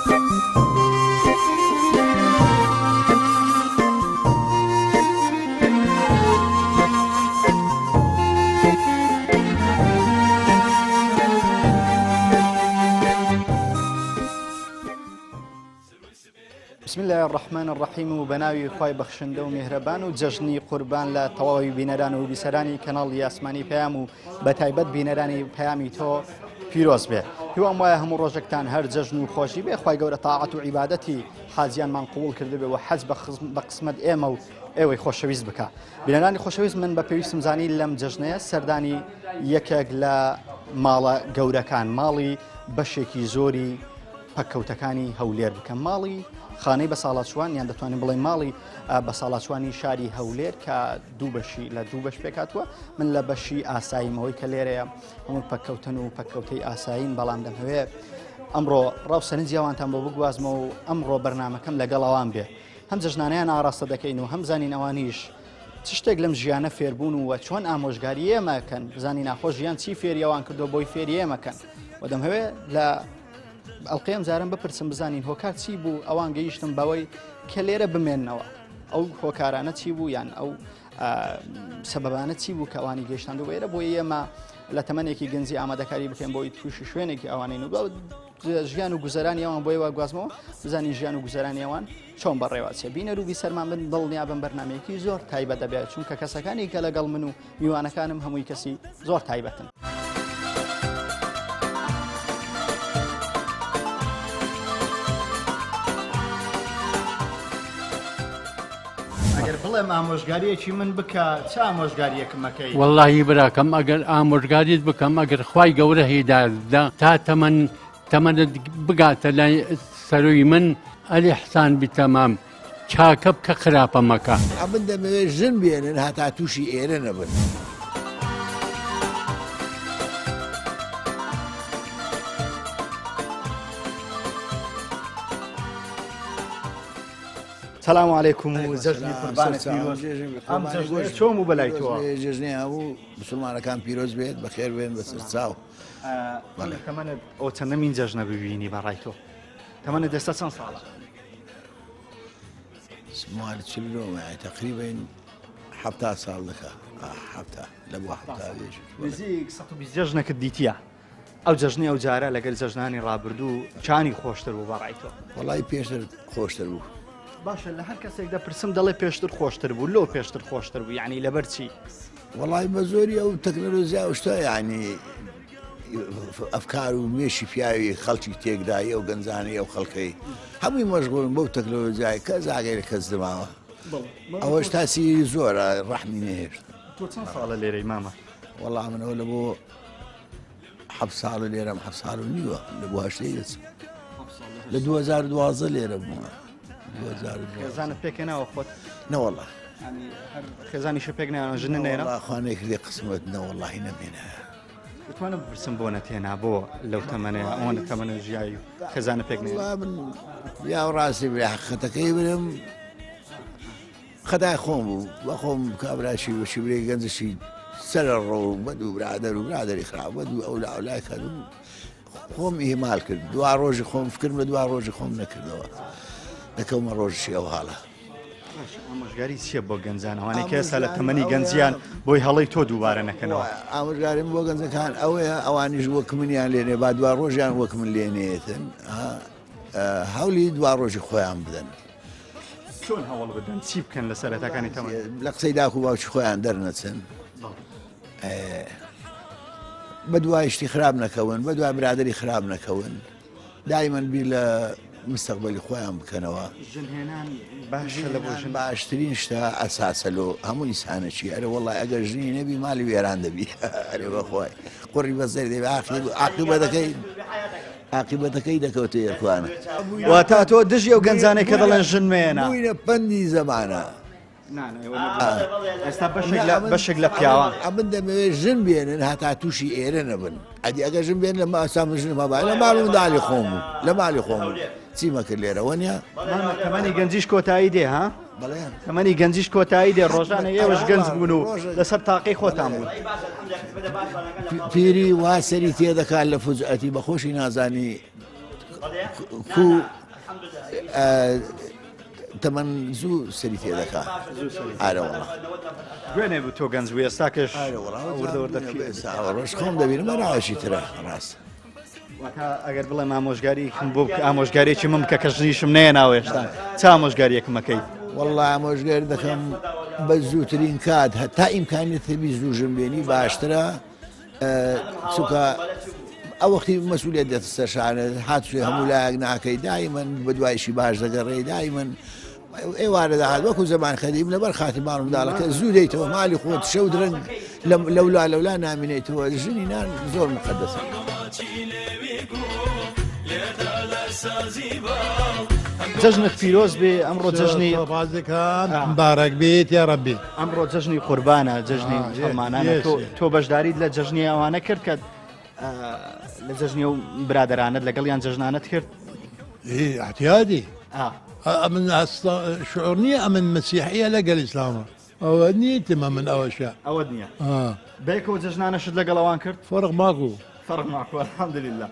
بسم الله الرحمن الرحیم و بەناوی خوای بەخشندە و میهرەبان و جەژنی قوربان لە تەواوی بینەران و بیسەرانی کەناڵی یاسمانی پەیام و بە تایبەت بینەرانی پەیامی تۆ پیرۆز بێ. هیوام وایە هەموو ڕۆژێکتان هەر جەژن و خۆشی بێ، خوای گەورە تاعەت و عیبادەتی حاجیانمان قبوڵ کردبێ و حەز بە قسمەت ئێمە و ئێوەی خۆشەویست بکە. بینەرانی خۆشەویست، من بە پێویستم زانی لەم جەژنەیە سەردانی یەکێک لە ماڵە گەورەکان، ماڵی بەشێکی زۆری پەککەوتەکانی هەولێر بکەم، ماڵی خانەی بە ساڵاتچوان یان دەتوانین بڵێ ماڵی بە ساڵاتچوانی شاری هەولێر کە دوو بەشی لە دوو بەش پێکاتوە. من لە بەشی ئاساییمەوەی کە لێرەیە هەموو پەککەوتن و پەککەوتەی ئاسایین، بەڵام دەمەوێت ئەمڕۆ ڕاوسەرنجی ئەوانتان بۆ بگوازمەوە و ئەمڕۆ بەرنامەکەم لەگەڵ ئەوان بێ. هەم جەژنانەیان ئاڕاستە دەکەین و هەم زانین ئەوانیش چ شتێک لەم ژیانە فێربوون و چۆن ئامۆژگاری ئێمەکەن، بزانین ناخۆش ژیان چی فێریەوان کردو بۆی فێری ئێمەکەن. و دەمەوێت لە ئەڵقەیەم جارم بپرسم بزانین هۆکار چی بوو ئەوان گەیشتم بەوەی کە لێرە بمێننەوە، ئەو هۆکارانە چی بوو یان ئەو سەبەبانە چی بوو کە ئەوانی گەیشتاند و وێرە بۆی ئێمە لە تەمەنێکی گەنجی ئامادەکاری بکەین بۆی تووشی شوێنێکی ئەوانین و ژیان و گوزەرانی ئەوان بۆی واگوازمەوە بزانین ژیان و گوزەرانی ئەوان چۆن بەڕێوەچێ. بینەر و بیسەرمان بن دڵنیا بم بەرنامەیەکی زۆر تایبەت دەبێت، چونکە کەسەکانی کە لەگەڵ من و میوانەکانم هەمووی کەسی زۆر تایبەتن. بڵێ ئامۆژگاریەکی من بکە، چ ئامۆژگاریەکم مەکەی؟ وەڵڵاهی براکەم ئەگەر ئامۆژگاریت بکەم، ئەگەر خوای گەورە هیدایەتدا تا تەمەنت بگاتە لای سەروی من ئەلی حسان بیتەمام چاکە بکە خراپە مەکە. من دەمەوێت ژن بێنن هەتا تووشی ئێرە نەبن. سلام علیکم و جەژنی قوربانت پیرۆز. ئەم جەژنەیە چۆن بوو بەلای تۆ؟ جەژنەی هەموو مسلمانەکان پیرۆز بێت، بەخێر بێن بەسەر چاو. تەمەنت ئەو چەندەمین جەژنە ببینی بەڕای تۆ؟ تەمەنت ئێستا چەند ساڵە؟ مالی چلۆمە تقریبا 70 ساڵ دەکا، 70 لە بۆ 70 نزیک 120 جەژنەکەت دیتیە. ئەو جەژنی ئەو جارە لەگەڵ جەژنانی ڕابردوو چانی خۆشتر بوو بەڕای تۆ؟ وەڵای پێشتر خۆشتر بوو. باشە لە هەر کەسێک دەپرسم دەڵێ پێشتر خۆشتر بوو، لۆ پێشتر خۆشتر بوو، یعنی لەبەر چی؟ وەڵای بە زۆری ئەو تەکنۆلۆژیا و شتە، یعنی ئەفکار و مێشی پیاوی خەڵکی تێکدایە و گەنجانەی ئەو خەڵکەی هەمووی مەشغوڵن بەو تەکنۆلۆژیای کە زاگەی کەس دەماوە. ئەوەش تاسی زۆرە ڕەحمی نەهێشت. تۆ چەند ساڵە لێرەی مامە؟ وەڵام منەوە لە بۆ 7 ساڵ لێرەم، 7 ساڵ و نیوە لە بۆ هەشتەی دەچم. لە 2012 لێرە بوومە. خێزانت پێکەناوە خۆت؟ نەوەڵا خێزانیشە پێک نایەوە ژنە نێرە؟ خانەی کردێ قسمت نەوەڵاهی نەبێنە. دەتوانم بپرسم بۆ نەتێنا بۆ لەو تەمەنەیە ئەوەنە تەمەنە ژیایی و خێزانە پێک نێرە؟ یا ڕاستی برا حقەتەکەی برم خەدای خۆم بوو بە خۆم کابراشی وەشی برێ گەنجشی سەرە ڕۆ بەدوو برادەر و برادەری خراپ بەدوو ئەو لاولای کردم خۆم ئیهمال کرد. دوا ڕۆژی خۆم فکرم لە دوا ڕۆژی خۆم نەکردەوە، دەکەومە ڕۆژشی ئەو حاڵە. ئامۆژگاری چییە بۆ گەنجانەوەی کە ئێستا لە تەمەنی گەنجیان بۆی هەڵەی تۆ دووبارە نەکەنەوە؟ ئامۆژگاریم بۆ گەنجەکان ئەوەیە ئەوانیش وەک منیان لێنێ با دوا ڕۆژیان وەک من لێنێتن، هەولی دوا ڕۆژی خۆیان بدەن. چۆن هەوڵ بدەن چی بکەن لە سەرەتاکانی تەمەن؟ لە قسەی داک و باوکی خۆیان دەرنەچن، بە دوای شتی خراپ نەکەون، بە دوای برادری خراپ نەکەون، دایمەن بیر لە مستەقبەلی خۆیان بکەنەوە. ژنهێنان باشە لە بۆ ژن باشترین شتە ئەساسە لۆ هەموو ئینسانێکی. ئەرە وەڵای ئەگەر ژنی نەبی مالی وێران دەبی. ئەرێ بەخوای قوڕی بەزەر دەبی عاقیبەتەکەی دەکەوتە یەکوانە. واتە تۆ دژی ئەو گەنجانەی کە دەڵێن ژن مێنە بووینە پەندی زەمانە. ئێستا بەشێک لە پیاوان من دەمەوێت ژن بێنن هەتا تووشی ئێرە نەبن. ئەدی ئەگەر ژن بێن لە ماسام ژن مەبای لە ماڵ منداڵی خۆم بوو، لە ماڵی خۆم بوو چیمە کرد لێرەوە نیە؟ تەمەنی گەنجیش کۆتایی دێ ها؟ بەڵێن تەمەنی گەنجیش کۆتایی دێ، ڕۆژانە ئێوەش گەنج بوون و لەسەر تاقەی خۆتان بوون. پیری وا سەری تێدەکات لە فوجئەتی بەخۆشی نازانی کو تەمەەن زوو سەری تێدەکا ئارەوەڵ دوێنێ بوو تۆ گەنج بوو ئێستاکەش ڕۆژ خۆم دەبینم بەناوەشی ترە ڕاست ئەگەر بڵێ ئامۆژگاری بۆ ئامۆژگارێکی من کە کەژنیشم نێناوە هێشتا چ ئامۆژگاریەکم ئەەکەیت وەڵڵا ئامۆژگاری دەکەم بە زووترین کات هەتا ئیمکانێت تەبی زووژم بێنی باشترە چونکە ئەو وەختی مەسئولیت دێتە سەر شانە هاتوێ هەموو لایەک ناکەی دایمەن بە دوایشی باش دەگەڕێی دایمەن ئێوارە داهات وەکو زەمان خەدیم لەبەر خاتیمان منداڵەکە زوو دەیتەوە مالی خۆت شەو درەنگ لەولا نامینێتەوە ژنی نان زۆر مقدسە جەژنت پیرۆز بێ ئەمڕۆ جەژنی مبارەک بێت یا ڕەبی ئەمڕۆ جەژنی قوربانە جەژنی مسلمانانە تۆ بەشداریت لە جەژنی ئەوانە کرد کە لە جەژنی و برادرانت لەگەڵیان جەژنانت کرد احتیادی من شعور نییە ئەمن مەسیحیە لەگەڵ ئیسلامە ئەوە نیتمە من ئەوەشە ئەوە نییە بەیەکەوە جەژنانەشت لەگەڵەوان کرد فەرق ماکو فەرق ماکو الحەمدولله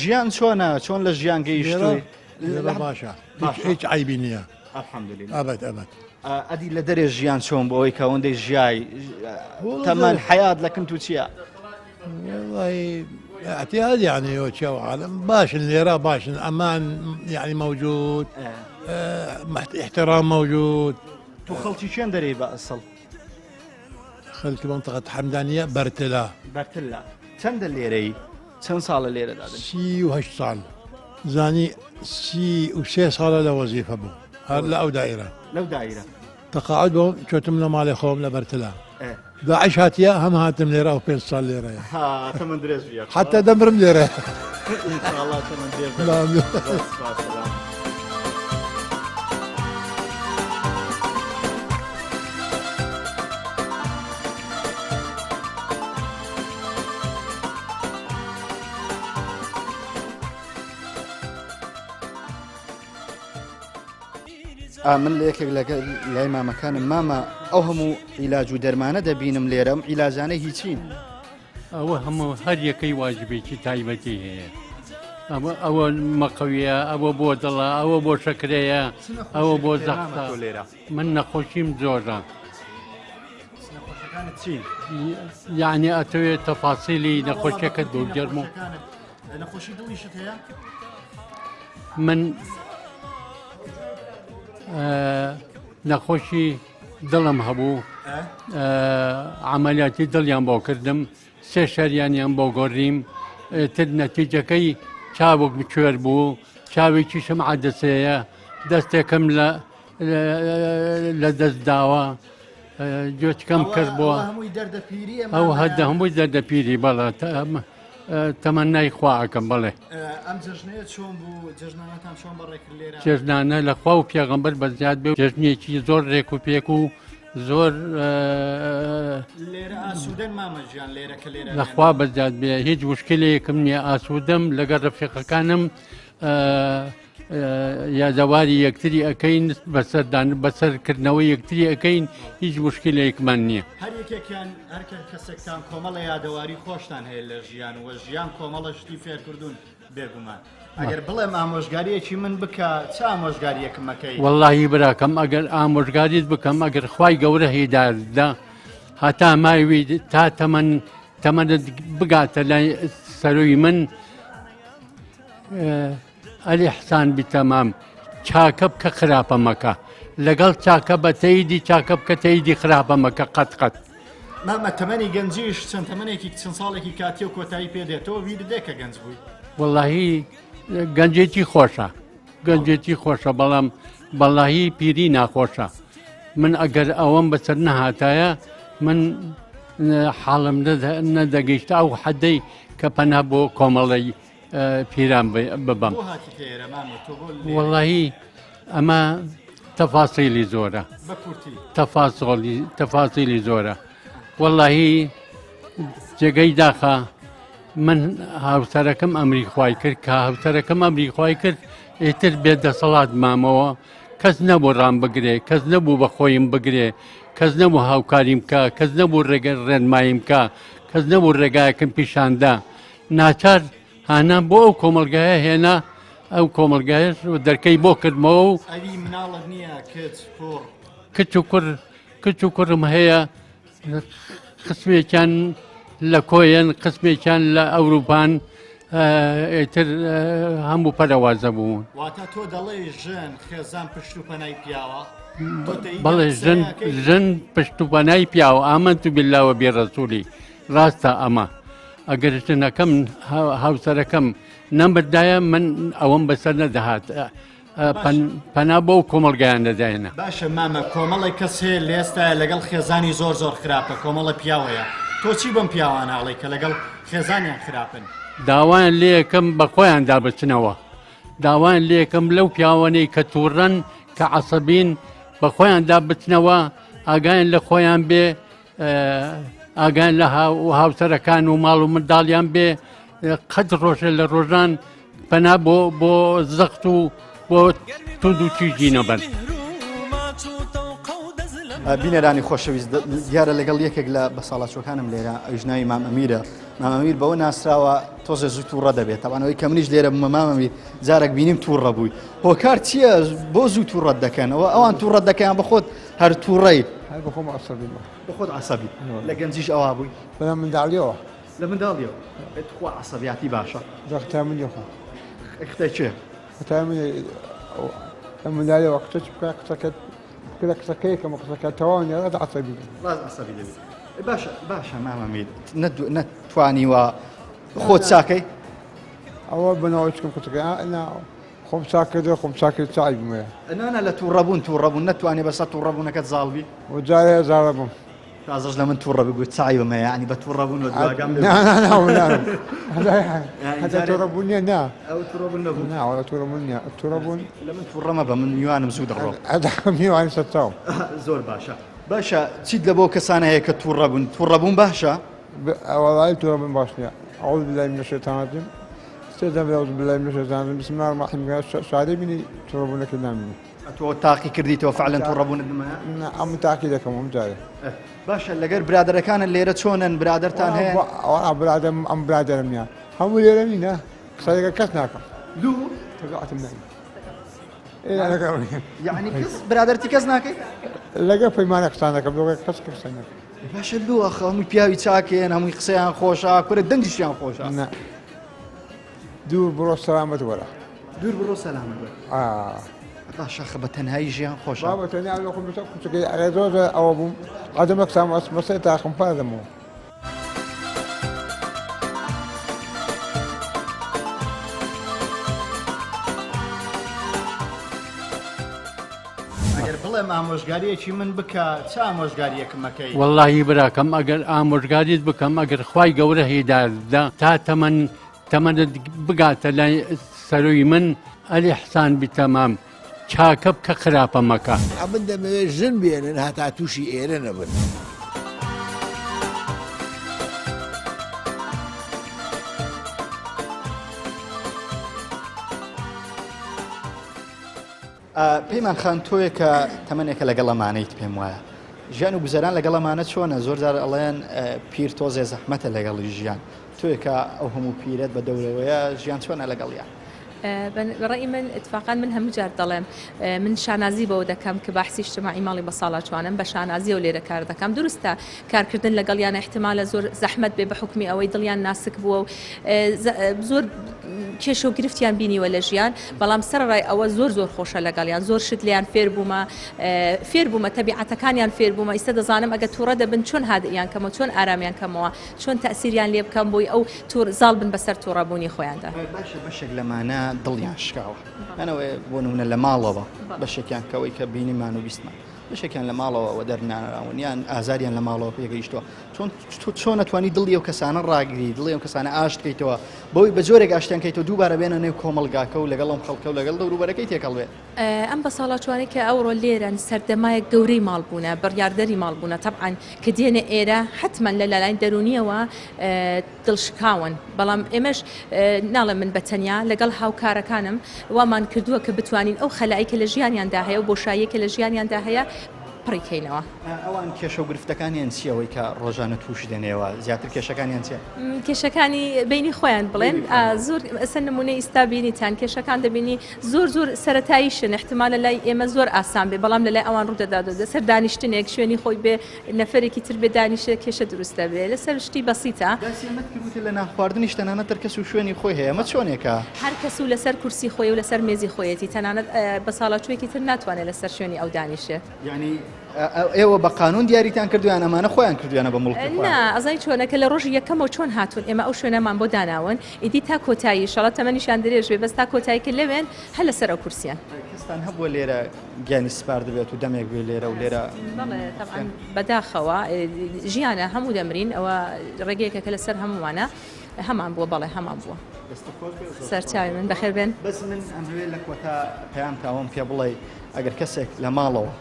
ژیان چۆنە چۆن لە ژیان گەیشتووی باشە هیچ عیبی نییە الحەمدولله ئەبەت ئەدی لە دەرێ ژیان چۆن بۆ ئەوەی کە ئەوەندەی ژیای تەمەەن حیات لەکن تو چییە؟ اعتياد يعني وشو عالم باشن ليرة باشن امان يعني موجود احترام موجود تو خلتي شين دري بأصل خلت منطقة حمدانية برتلا چند الليري چند صال الليرة دادن سي وهش صال زاني سي وسي صال لوظيفة بو هلا او دائرة لو دائرة تقاعد بو شوتم له مالي خوم لبرتلا داعش هاتيا هم هاتم ليرة وبين صال ليرة ها ثمن دريس فيها حتى دمرم ليرة ان شاء الله ثمن دريس نعم من لە یەکێک لای مامەکانم مامە ئەو هەموو عیلاج و دەرمانە دەبینم لێرەم عیلاجانە هیچین ئەوە هەموو هەر یەکەی واجبێکی تایبەتی هەیە ئەوە مەقەویە ئەوە بۆ دڵە ئەوە بۆ شەکرەیە ئەوە بۆ زەختە من نەخۆشیم زۆرە یعنی ئەتەوێت تەفاسیلی نەخۆشیەکەت بۆ گەرم و نەخۆشی دڵیشت هەیە من نەخۆشی دڵم هەبوو عملیاتی دڵیان بۆ کردم سێ شەریانیان بۆ گۆڕیم تر نەتیجەکەی چاوک بکوێر بوو چاوێکیشم عادەسەیە دەستێکم لە دەست داوە گوێچکەم کرد بووە ئەو هەدە هەمووی دەردەپیری بەڵێ تەمەنای خواکەم بڵێ ئەم جەژنەیە چۆن بوو جەژنانەتان چۆن بەڕێکرد لێرە جێژنانە لە خوا و پێغەمبەر بەزیاد بێ جەژنێکی زۆر ڕێک و پێک و زۆر لێرە ئاسوودەن مامەژیان لێرە کە لێرە لەخوا بەزیاد بێ هیچ مشکلەیەکم نییە ئاسوودەم لەگەڵ ڕەفیقەکانم یادەواری یەکتری ئەەکەین بەسەرکردنەوەی یەکتری ئەەکەین هیچ مشکلەیەکمان نییە هەر یەکێکیان هەر کەسێکتان کۆمەڵە یادەواری خۆشتان هەیە لە ژیان وە ژیان کۆمەڵە شتی فێرکردوون بێگومان ئەگەر بڵێم ئامۆژگاریەکی من بکە چ ئامۆژگاریەکم مەکەی وەڵڵاهی براکەم ئەگەر ئامۆژگاریت بکەم ئەگەر خوای گەورە هیدایەتدا هەتا ماوی تا تەمەنت بگاتە لای سەروی من ئەلی حسان بیتەمام چاکە بکە خراپە مەکە لەگەڵ چاکە بە تەیدی چاکە بکە تەیدی خراپە مەکە قەت مامە تەمەنی گەنجیش چەند تەمەنێکی چەند ساڵێکی کاتی و کۆتایی پێدێتەوە ویر دێکە گەنج بووی وەڵڵاهی گەنجێکی خۆشە بەڵام بەڵڵاهی پیری ناخۆشە من ئەگەر ئەوەم بەسەر نەهاتایە من حاڵم نەدەگەیشتە ئەو حەدەی کە پەنا بۆ کۆمەڵی پیران ببەم وەڵڵاهی ئەمە تەفاسیلی زۆرە تەفاسیلی زۆرە وەڵڵاهی جێگەی داخە من هاوسەرەکەم ئەمری خوای کرد کە هاوسەرەکەم ئەمری خوای کرد ئێتر بێدەسەڵات مامەوە کەس نەبوو ڕام بگرێ کەس نەبوو بە خۆیم بگرێ کەس نەبوو هاوکاریم بکە کەس نەبوو ڕێگە ڕێنماییم بکە کەس نەبوو ڕێگایەکەم پیشاندا ناچار هانا بۆ ئەو کۆمەلگایە هێنا ئەو کۆمەلگایش دەرکەی بۆ کردمەوە و ئەوی مناڵت نییە کچ و کوڕم هەیە قسمێکیان لە کۆیەن قسمێکیان لە ئەوروپان ئیتر هەموو پەرەوازە بوون واتە تۆ دەڵێ ژن خێزان پشت و پەنای پیاوە بەڵێ ژن پشت و پەنای پیاوە ئامەنت بالله بێڕەسوولی ڕاستە ئەمە ئەگەر ژنەکەم هاوسەرەکەم نەمردایە من ئەوەم بەسەر نەدەهات پەنا بۆ کۆمەلگایان دەدایەنە باشە مامە کۆمەڵی کەس هەیە لە ئێستا لەگەڵ خێزانی زۆر خراپە کۆمەڵە پیاوەیە تۆ چی بم پیاوان هاڵی کە لەگەڵ خێزانیان خراپن داوایان لێ یەکەم بە خۆیان دابچنەوە داوایان لێ یەکەم لەو پیاوانەی کە تووڕەن کە عەسەبین بە خۆیان دابچنەوە ئاگایان لە خۆیان بێ ئاگایان لە هاوسەرەکان و ماڵ و منداڵیان بێ قەت ڕۆژە لە ڕۆژان پەنا بۆ زەخت و بۆ تود و چیژی نەبەن بینەرانی خۆشەویست دیارە لەگەڵ یەکێک لە بەساڵاتچوەکانم لێرە ئەژناوی مام ئەمیرە مام ئەمیر بەوە ناسراوە تۆزە زوو تووڕە دەبێت تاوانەوەی کە منیش لێرە بمە مام ئەمیر جارێک بینیم تووڕە بووی هۆکار چییە بۆ زوو تووڕەت دەکەن ئەوان تووڕەت دەکەیان بە خۆت هەر تووڕەی بخۆم عەسەبی بە خۆت عەسەبی لە گەنجیش ئەوا بووی بەڵام منداڵیەوە لە منداڵیەوە خوا عەسەبیاتی باشە دەختە من یخۆ قسەی چێ لە منداڵیەوە قسەچ بکە قسەکەت كذا كسكيك مقصك تواني هذا عصبي لازم عصبي دبي باشا ماما ميد نتواني وخوت ساكي أول بنوعكم كنت أنا خم ساكي صعب ما أنا لا توربون نتواني بس توربون كتزالبي وجاي زالبهم تعزج لمن تورب يقول صعب ما يعني بتوربون ودوا جنب لا هذا توربوني نا أو توربون نا ولا توربون لمن تورما بمن يوان مسود الروح هذا يوان ستاو زور باشا تشيد لبو كسانة هيك توربون باشا والله توربون باشا أعوذ بالله من الشيطان الرجيم استاذن أعوذ بالله من الشيطان الرجيم بسم الله الرحمن الرحيم سعدي بني توربون كذا تو تاقي كرديتو فعلا توربون الدماء نعم تاقي لكم ممتاز باشا لقر برادر كان اللي رتشونن برادر تان هي برادر ام برادر ميا هم اللي رمينا صدق كسناكم لو تقعت مني إيه أنا يعني كس برادرتي كسناكي لقى في مانك سانك بلوغ كس كسناك باشا لو اخ هم بياوي تاكين هم قسيان خوشا كره دنجشيان خوشا نعم دور برو سلامة ولا دور برو سلامة باشا خبتن هاي جيان خوشا بابا تاني على لكم بتاكل تجي على زوجة أو أبو عدمك سام مسيت أخم فادمو بڵێ ئامۆژگاریەکی من بکە چ ئامۆژگاریەکم مەکەی واللهی براکەم ئەگەر ئامۆژگاریت بکەم ئەگەر خوای گەورە هیدایەتدا تا تەمەنت بگاتە لای سەروی من ئەلی حسان بیتەمام چاکە بکە خراپە مەکە من دەمەوێت ژن بێنن هەتا تووشی ئێرە نەبن پەیمان خان تۆیە کە تەمەنێکە لەگەڵەمانەیت پێم وایە ژیان و گوزەران لەگەڵەمانە چۆنە زۆرجار ئەڵێن پیر تۆزێ زەحمەتە لەگەڵی ژیان تۆیە کە ئەو هەموو پیرێت بە دەورەوەیە ژیان چۆنە لەگەڵیان برأيي من اتفاقا من هم جار ظلم من شانازي بودا كم كبحثي اجتماعي مالي بصالة شوانم بشانازي وليرة كار دكم درستا كار كردن لقليان احتمال زور زحمة بحكمي أو يدليان ناسك بو زور كيشو قرفتيان بيني ولا جيان بلام سر راي أو زور خوشة لقليان زور شد ليان فير بوما تبعته كان يان فير بوما يستد ظانم أجا تورد بن شون هذا يان كم شون آرام يان كم شون تأثير يان ليب كم بوي أو تور زال بن بسر تورابوني خويان ده باش لمانا دڵیان شکاوە ئەنەوەی بۆ نمونە لە ماڵەوە بەشێکیان کەوەی کە بینیمان و بیستمان بەشێکیان لە ماڵەوە و دەرنانراون یان ئازاریان لە ماڵەوە پێگەیشتووە چۆن نەتوانی دڵی ئەو کەسانە ڕاگری دڵی ئەو کەسانە ئاشتکەیتەوە بەوەی بە جۆرێک ئاشتیان کەیتەوە دووبارە بێنە نێو کۆمەلگاکە و لەگەڵ ئەم خەڵکە و لەگەڵ دەوروبەرەکەی تێکەڵ بێ ئەم بەساڵاتوانی کە ئەوڕۆ لێرەن سەردەمایە گەورەی ماڵبوونە بڕیاردەری ماڵبوونە طبعاً کە دێنە ئێرە حتمما لە لەلایەن دەرونیەوە دڵشکاون بەڵام ئێمەش ناڵێ من بەتەنیا لەگەڵ هاوکارەکانم وامان کردووە کە بتوانین ئەو خەلایی کە لە ژیانیاندا هەیە و بۆشاییە کە لە ژیانیاندا هەیە پڕیکەینەوە. ئەوان کێشە و گرفتەکانیان چیەوەی کە ڕۆژانە تووش دێنێەوە زیاتر کێشەکانیان چیە؟ کێشەکانی بینی خۆیان بڵێن زۆر ئەسەر نمونەی ئستا بینیتان کێشەکان دەبینی زۆر سەرەتاییشن احتمال لە لای ئێمە زۆر ئاسان بێ بەڵام لە لای ئەوان ڕوودەدادە سەر دانیشتنێک شوێنی خۆی بێ نەفرێکی تر بێ دانیشە کێشە دروستە بێ لەسەر شتی بەسیتە لە ناخواردنیش تەنانەت تەرکەس و شوێنی خۆی هەیە ئەمە چۆنێکە؟ هەر کەس و لەسەر کورسی خۆی و لەسەر مێزی خۆیەتی تەنانەت بە ساڵاتوێکی تر ناتوانێت لەسەر شوێنی ئەو دانیشە. یعنی ئێوە بە قانون دیاریتان کردویان ئەمانە خۆیان کردویانە بە مڵکی نه ئەزای چۆنەکە لە ڕۆژی یەکەمەوە چۆن هاتوون ئێمە ئەو شوێنەمان بۆ داناون ئیدی تا کۆتایی شەڵات تەمەنیشان درێژ بێ بەس تا کۆتایی کرد لەوێن هەر لەسەر ئەو کورسیان. کەستان هەبووە لێرە گیانی سپار دەبێت و دەمێک بێ لێرە و لێرە بەداخەوە ژیانە هەموو دەمرین ئەوە ڕێگەیەکە لەسەر هەمووانە هەمان بووە بەڵێ هەمان بووە. سەرچاوی من بەخێر بێن. بەس من ئەمەوێ لە کۆتا پەیام تاوەم پێ بڵێ ئەگەر کەسێک لە ماڵەوە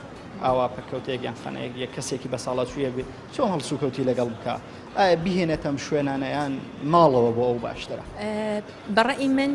ئاوا پەکەوتێکیان خەنەیەک یە کەسێکی بە ساڵاتچوویە بێت چۆن هەڵسوکەوتی لەگەڵ بکە ئایا بهێنێتەم شوێنانەیان ماڵەوە بۆ ئەو باشترە؟ بەڕێی من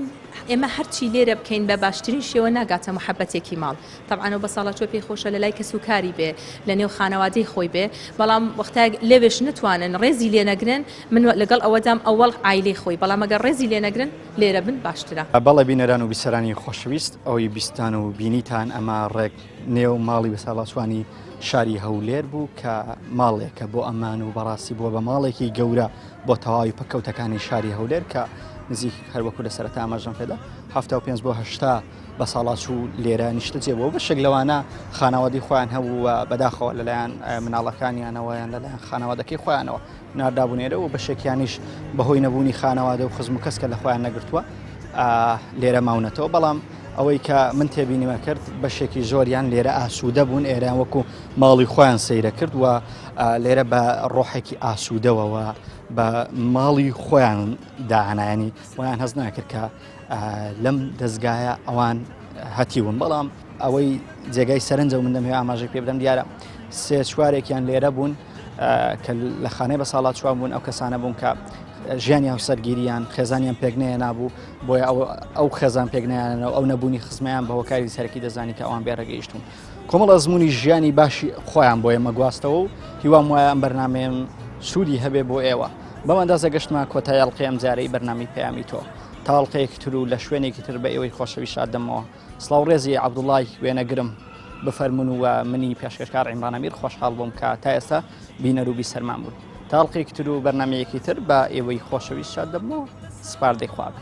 ئێمە هەرچی لێرە بکەین بە باشترین شێوە ناگاتە محەبەتێکی ماڵ تەبعاً بە ساڵاتچووە پێی خۆشە لە لای کەس و کاری بێ لە نێو خانەوادەی خۆی بێ بەڵام وەختە لێوێش نتوانن ڕێزی لێ نەگرن من لەگەڵ ئەوەدام ئەوەڵ عایلەی خۆی بەڵام ئەگەر ڕێزی لێ نەگرن لێرە بن باشترە. بەڵێ بینەران و بیسەرانی خۆشەویست ئەوەی بیستان و بینیتان ئەمە ڕێک نێو ماڵی بە ساڵاتچوانی شاری هەولێر بوو کە ماڵێکە بۆ ئەمان و بەڕاستی بووە بە ماڵێکی گەورە بۆ تەواوی پەکەوتەکانی شاری هەولێر کە نزیک هەروەکو لە سەرەتا ئاماژەم پێدا 75 بۆ 80 بە ساڵاتچوو لێرە نیشتە جێبەوە بەشێک لەوانە خانەوادی خۆیان هەبوو و بەداخەوە لەلایەن مناڵەکانیانەوەیان لەلایەن خانەوادەکەی خۆیانەوە ناردابوونێرە و بەشێکیانیش بەهۆی نەبوونی خانەوادە و خزم و کەسکە لە خۆیان نەگرتووە لێرە ماونەتەوە بەڵام ئەوەی کە من تێبینیمە کرد بەشێکی زۆریان لێرە ئاسوودە بوون ئێرەیان وەکو ماڵی خۆیان سەیرە کرد و لێرە بە ڕۆحێکی ئاسوودەوەوە بە ماڵی خۆیان داهەنایانی ویان هەز ناکرد کە لەم دەستگایە ئەوان هەتیون بەڵام ئەوەی جێگای سەرنجە و من دەمەوێت ئاماژەی پێ بدەم دیارە سێ چوارێکیان لێرە بوون کە لە خانەی بە ساڵاتچوان بوون ئەو کەسانە بوون کە ژیانی هاوسەرگیریان خێزانیان پێکنەیە نابوو بۆیە ئەو خێزان پێکنیانەوە ئەو نەبوونی خزمیان بە هۆکاری سەرەکی دەزانی کە ئەوان بێڕێگەیشتون کۆمەڵ ئەزمموی ژیانی باشی خۆیان بۆ ئێمە گواستەوە و هیوام وایە ئەم بەرنامەیەم سوودی هەبێ بۆ ئێوە بەمەندازە گەشتمان کۆتای ئەڵقەی ئەم جارەی بەرنامی پەیامی تۆ تا ئەڵقەیەکی تر و لە شوێنێکی تر بە ئێوەی خۆشەوی شادەمەوە سڵاو ڕێزی عەبدوڵڵای وێنەگرم بفەرمون و منی پێشکەشکار عیمران ئەمیر خۆشحاڵ بووم کە تا ئێستا بینەر و بیسەرمان بوون تا ئەڵقەیەکی تر و بەرنامەیەکی تر بە ئێوەی خۆشەوی شادەمەوە سپاردەی خواب.